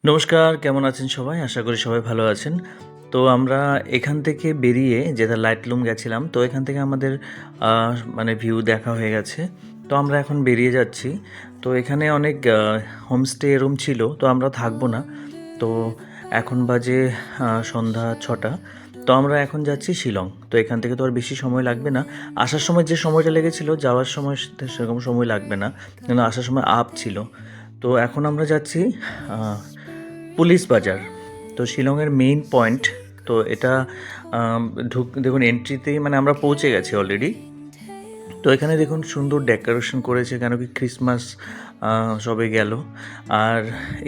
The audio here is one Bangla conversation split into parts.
নমস্কার, কেমন আছেন সবাই? আশা করি সবাই ভালো আছেন। তো আমরা এখান থেকে বেরিয়ে যেটা লাইটলুম গেছিলাম, তো এখান থেকে আমাদের আ মানে ভিউ দেখা হয়ে গেছে। তো আমরা এখন বেরিয়ে যাচ্ছি। তো এখানে অনেক হোমস্টে রুম ছিল, তো আমরা থাকবো না। তো এখন বাজে সন্ধ্যা ৬টা। তো আমরা এখন যাচ্ছি শিলং। তো এখান থেকে তো আর বেশি সময় লাগবে না। আসার সময় যে সময়টা লেগেছিল, যাওয়ার সময় সেরকম সময় লাগবে না। কিন্তু আসার সময় আপ ছিল। তো এখন আমরা যাচ্ছি আ পুলিশ বাজার। তো শিলংয়ের মেইন পয়েন্ট। তো এটা দেখুন এন্ট্রিতেই মানে আমরা পৌঁছে গেছি অলরেডি। তো এখানে দেখুন সুন্দর ডেকোরেশন করেছে, কেন কি ক্রিসমাস সবে গেল। আর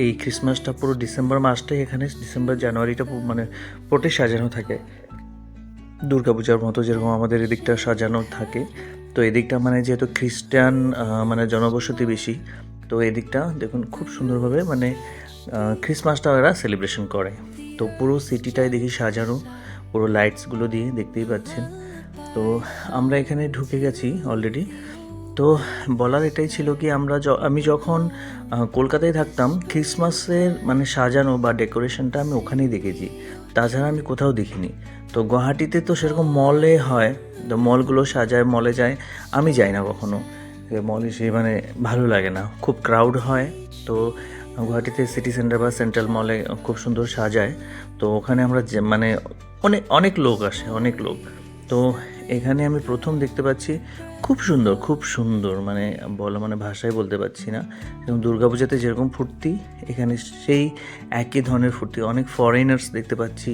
এই ক্রিসমাসটা পুরো ডিসেম্বর মাসটাই এখানে, ডিসেম্বর জানুয়ারিটা মানে পুরোটাই সাজানো থাকে দুর্গাপূজার মতো, যেরকম আমাদের এদিকটা সাজানো থাকে। তো এদিকটা মানে যেহেতু খ্রিস্টান মানে জনবসতি বেশি, তো এদিকটা দেখুন খুব সুন্দরভাবে মানে ক্রিসমাসটা ওরা সেলিব্রেশন করে। তো পুরো সিটিটাই দেখি সাজানো, পুরো লাইটসগুলো দিয়ে, দেখতেই পাচ্ছেন। তো আমরা এখানে ঢুকে গেছি অলরেডি। তো বলার এটাই ছিল কি, আমি যখন কলকাতায় থাকতাম, ক্রিসমাসের মানে সাজানো বা ডেকোরেশনটা আমি ওখানেই দেখেছি, তাছাড়া আমি কোথাও দেখিনি। তো গুয়াহাটিতে তো সেরকম মলে হয়, তো মলগুলো সাজায়, মলে যায়, আমি যাই না কখনো মলে। সে মানে ভালো লাগে না, খুব ক্রাউড হয়। তো গুয়াহাটিতে সিটি সেন্টার বা সেন্ট্রাল মলে খুব সুন্দর সাজায়। তো ওখানে আমরা মানে অনেক অনেক লোক আসে, অনেক লোক। তো এখানে আমি প্রথম দেখতে পাচ্ছি, খুব সুন্দর, খুব সুন্দর, মানে মানে ভাষায় বলতে পারছি না। এবং দুর্গাপূজাতে যেরকম ফুর্তি, এখানে সেই একই ধরনের ফুর্তি। অনেক ফরেনার্স দেখতে পাচ্ছি,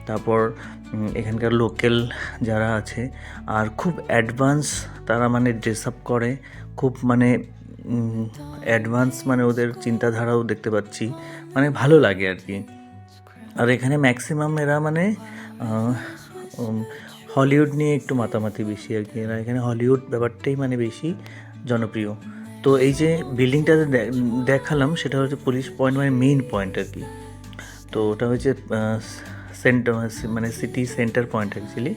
তারপর এখানকার লোকাল যারা আছে, আর খুব অ্যাডভান্স তারা মানে ড্রেস আপ করে, খুব মানে অ্যাডভান্স, মানে ওদের চিন্তাধারাও দেখতে পাচ্ছি, মানে ভালো লাগে আর কি। আর এখানে ম্যাক্সিমাম এরা মানে হলিউড নিয়ে একটু মাতামাতি বেশি আর কি, এরা এখানে হলিউড ব্যাপারটাই মানে বেশি জনপ্রিয়। তো এই যে বিল্ডিংটাতে দেখালাম, সেটা হচ্ছে পুলিশ পয়েন্ট, মানে মেইন পয়েন্ট আর কি। তো ওটা হচ্ছে সেন্টার, মানে সিটি সেন্টার পয়েন্ট অ্যাকচুয়ালি।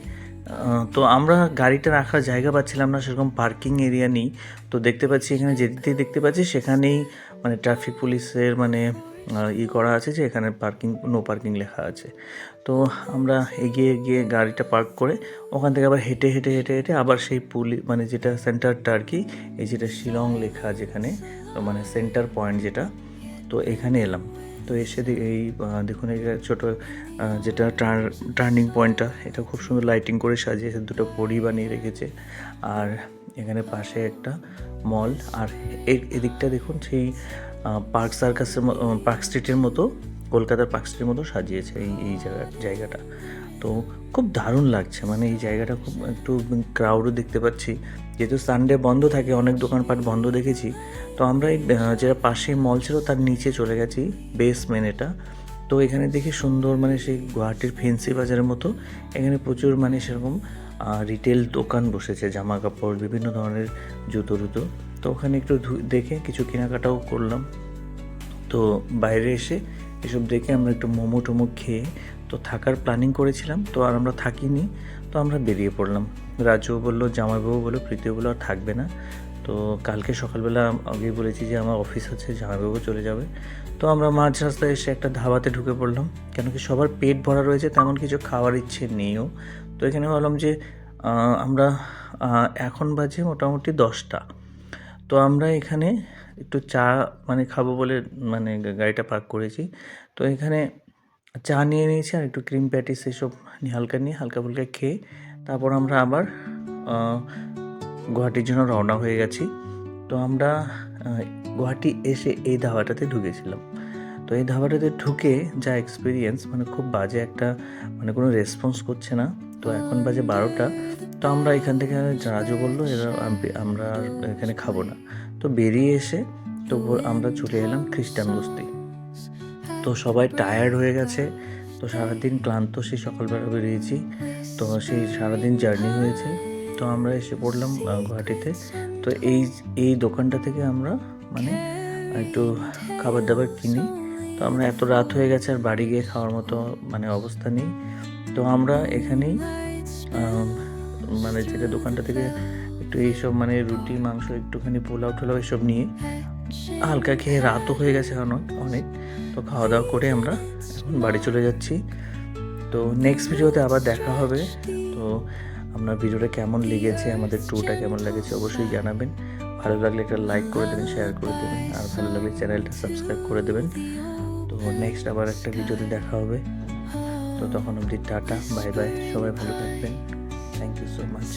তো আমরা গাড়িটা রাখার জায়গা পাচ্ছিলাম না, সেরকম পার্কিং এরিয়া নেই। তো দেখতে পাচ্ছি এখানে যেদিকেই দেখতে পাচ্ছি সেখানেই মানে ট্রাফিক পুলিশের মানে করা আছে যে এখানে পার্কিং, নো পার্কিং লেখা আছে। তো আমরা এগিয়ে গিয়ে গাড়িটা পার্ক করে ওখান থেকে আবার হেঁটে হেঁটে হেঁটে হেঁটে আবার সেই মানে যেটা সেন্টারটা আর কি, এই যেটা শিলং লেখা যেখানে, মানে সেন্টার পয়েন্ট যেটা, তো এখানে এলাম। তো এসে এই দেখুন এই ছোটো যেটা টার্নিং পয়েন্টটা, এটা খুব সুন্দর লাইটিং করে সাজিয়েছে, দুটো পরি বানিয়ে রেখেছে। আর এখানে পাশে একটা মল, আর এদিকটা দেখুন সেই পার্ক সার্কাসের পার্ক স্ট্রিটের মতো, কলকাতার পার্ক স্ট্রিটের মতো সাজিয়েছে এই জায়গাটা। তো খুব দারুণ লাগছে, মানে এই জায়গাটা খুব একটু ক্রাউডও দেখতে পাচ্ছি, যেহেতু সানডে বন্ধ থাকে, অনেক দোকানপাট বন্ধ দেখেছি। তো আমরা এই যেটা পাশে মল ছিল তার নিচে চলে গেছি, বেসমেন্ট এটা। তো এখানে দেখি সুন্দর, মানে সেই গুয়াহাটির ফেন্সি বাজারের মতো এখানে প্রচুর মানে সেরকম রিটেল দোকান বসেছে, জামা কাপড়, বিভিন্ন ধরনের জুতো টুতো। তো ওখানে একটু দেখে কিছু কেনাকাটাও করলাম। তো বাইরে এসে এসব দেখে আমরা একটু মোমো টোমো খেয়ে তো থাকার প্ল্যানিং করেছিলাম, তো আর আমরা থাকিনি। তো আমরা বেরিয়ে পড়লাম। রাজুও বললো, জামাইবাবু বললো, প্রীতিও বললো আর থাকবে না। তো কালকে সকালবেলা আগেই বলেছি যে আমার অফিস আছে, জামাইবাবু চলে যাবে। তো আমরা মাঝ রাস্তায় এসে একটা ধাবাতে ঢুকে পড়লাম, কেন কি সবার পেট ভরা রয়েছে, তেমন কিছু খাওয়ার ইচ্ছে নেইও। তো এখানে ভাবলাম যে আমরা এখন বাজে মোটামুটি 10টা। তো আমরা এখানে একটু চা মানে খাবো বলে মানে গাড়িটা পার্ক করেছি। তো এখানে চা নিয়ে নিয়েছি, আর একটু ক্রিম প্যাটিস এসব হালকা নিয়ে, হালকা ফুলকা খেয়ে তারপর আমরা আবার গুয়াহাটির জন্য রওনা হয়ে গেছি। তো আমরা গুয়াহাটি এসে এই ধাবাটাতে ঢুকেছিলাম। তো এই ধাবাটাতে ঢুকে যা এক্সপিরিয়েন্স, মানে খুব বাজে একটা, মানে কোনো রেসপন্স করছে না। তো এখন বাজে 12টা। তো আমরা এখান থেকে, রাজু বললো আমরা আর এখানে খাবো না। তো বেরিয়ে এসে তো আমরা চলে এলাম খ্রিস্টান বস্তি। তো সবাই টায়ার্ড হয়ে গেছে, তো সারাদিন ক্লান্ত, সেই সকালবেলা বেরিয়েছি, তো সেই সারাদিন জার্নি হয়েছে। তো আমরা এসে পড়লাম গুয়াহাটিতে। তো এই দোকানটা থেকে আমরা মানে একটু খাবার দাবার কিনি। তো আমরা এত রাত হয়ে গেছে, আর বাড়ি গিয়ে খাওয়ার মতো মানে অবস্থা নেই। তো আমরা এখানেই মানে যেটা দোকানটা থেকে একটু এইসব মানে রুটি, মাংস, একটুখানি পোলাও টোলাও এসব নিয়ে হালকা খেয়ে রাতও হয়ে গেছে অনেক অনেক। তো খাওয়া দাওয়া করে আমরা এখন বাড়ি চলে যাচ্ছি। তো নেক্সট ভিডিওতে আবার দেখা হবে। তো আপনার ভিডিওটা কেমন লেগেছে, আমাদের ট্যুরটা কেমন লেগেছে অবশ্যই জানাবেন। ভালো লাগলে একটা লাইক করে দেবেন, শেয়ার করে দেবেন, আর ভালো লাগলে চ্যানেলটা সাবস্ক্রাইব করে দেবেন। তো নেক্সট আবার একটা ভিডিওতে দেখা হবে। তো তখন অবধি টাটা, বাই বাই, সবাই ভালো থাকবেন। Thank you so much.